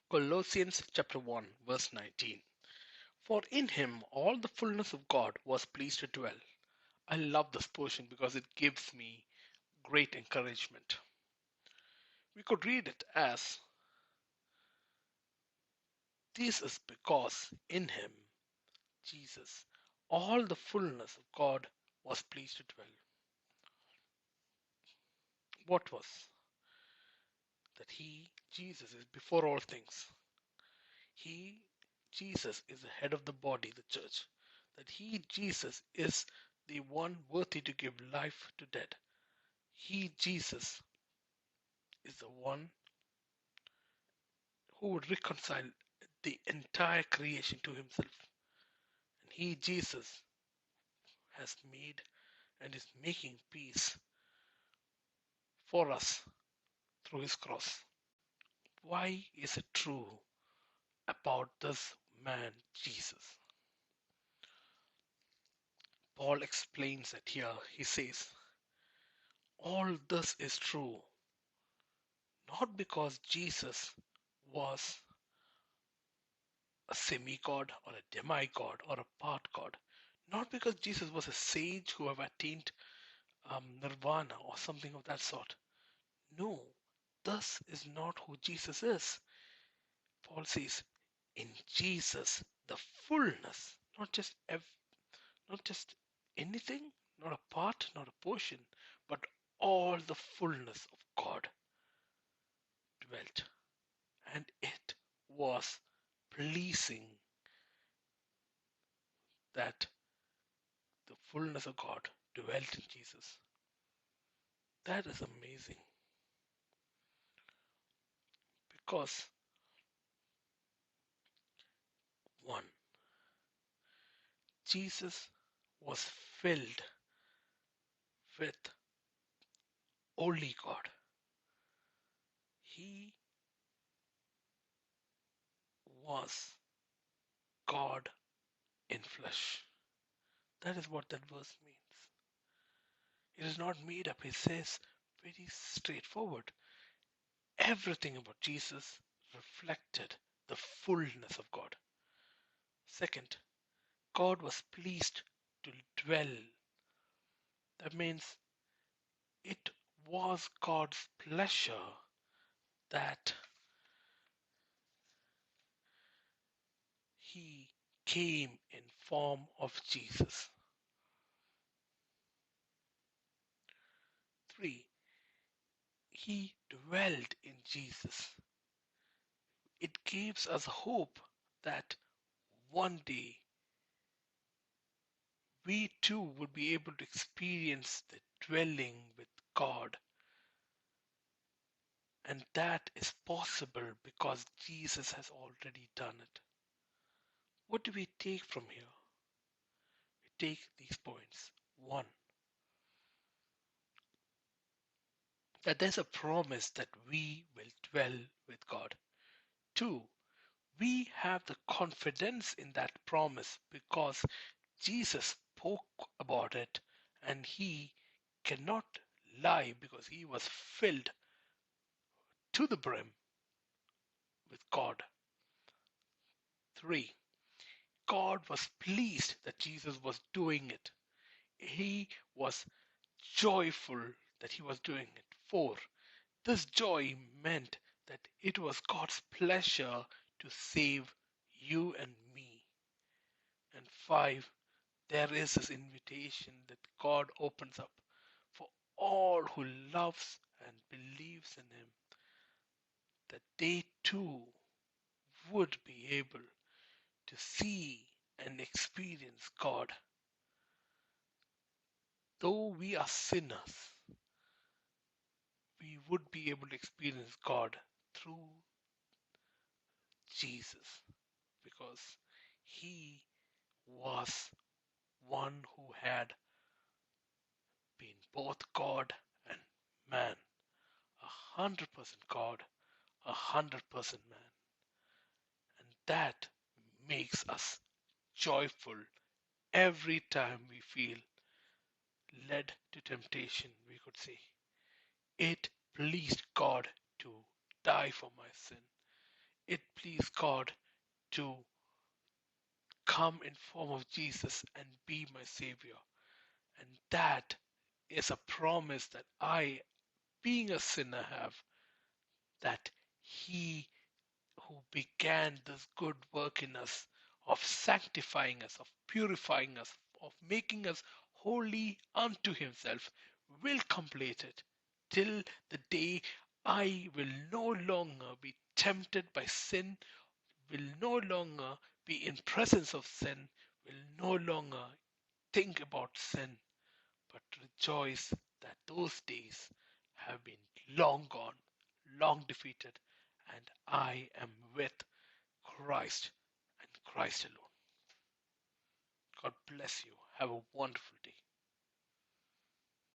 Colossians chapter 1 verse 19. For in him all the fullness of God was pleased to dwell. I love this portion because it gives me great encouragement. We could read it as, this is because in him, Jesus, all the fullness of God was pleased to dwell. What was? That he, Jesus, is before all things. He, Jesus, is the head of the body, the church. That he, Jesus, is the one worthy to give life to dead. He, Jesus, is the one who would reconcile the entire creation to himself. And he, Jesus, has made and is making peace for us through his cross. Why is it true about this man, Jesus? Paul explains it here. He says, all this is true not because Jesus was a semi-god or a demi-god or a part god, not because Jesus was a sage who have attained nirvana or something of that sort. No, this is not who Jesus is. Paul says, in Jesus, the fullness, not just anything, not a part, not a portion, but all the fullness of God dwelt. And it was pleasing that the fullness of God dwelt in Jesus. That is amazing because, one, Jesus was filled with only God. He was God in flesh. That is what that verse means. It is not made up. It says very straightforward. Everything about Jesus reflected the fullness of God. Second, God was pleased to dwell. That means it was God's pleasure that he came in form of Jesus. 3. He dwelled in Jesus. It gives us hope that one day we too would be able to experience the dwelling with God. And that is possible because Jesus has already done it. What do we take from here? We take these points. 1, that there's a promise that we will dwell with God. 2, we have the confidence in that promise because Jesus spoke about it and he cannot lie because he was filled to the brim with God. 3, God was pleased that Jesus was doing it. He was joyful that he was doing it. 4, this joy meant that it was God's pleasure to save you and me. And 5, there is this invitation that God opens up for all who loves and believes in him, that they too would be able to see and experience God. Though we are sinners, we would be able to experience God through Jesus because he was one who had been both God and man, 100% God, 100% man. And that makes us joyful every time we feel led to temptation, we could say. It pleased God to die for my sin. It pleased God to come in form of Jesus and be my savior. And that is a promise that I, being a sinner, have, that he who began this good work in us of sanctifying us, of purifying us, of making us holy unto himself, will complete it till the day I will no longer be tempted by sin, will no longer be in presence of sin, will no longer think about sin, but rejoice that those days have been long gone, long defeated, and I am with Christ and Christ alone. God bless you. Have a wonderful day.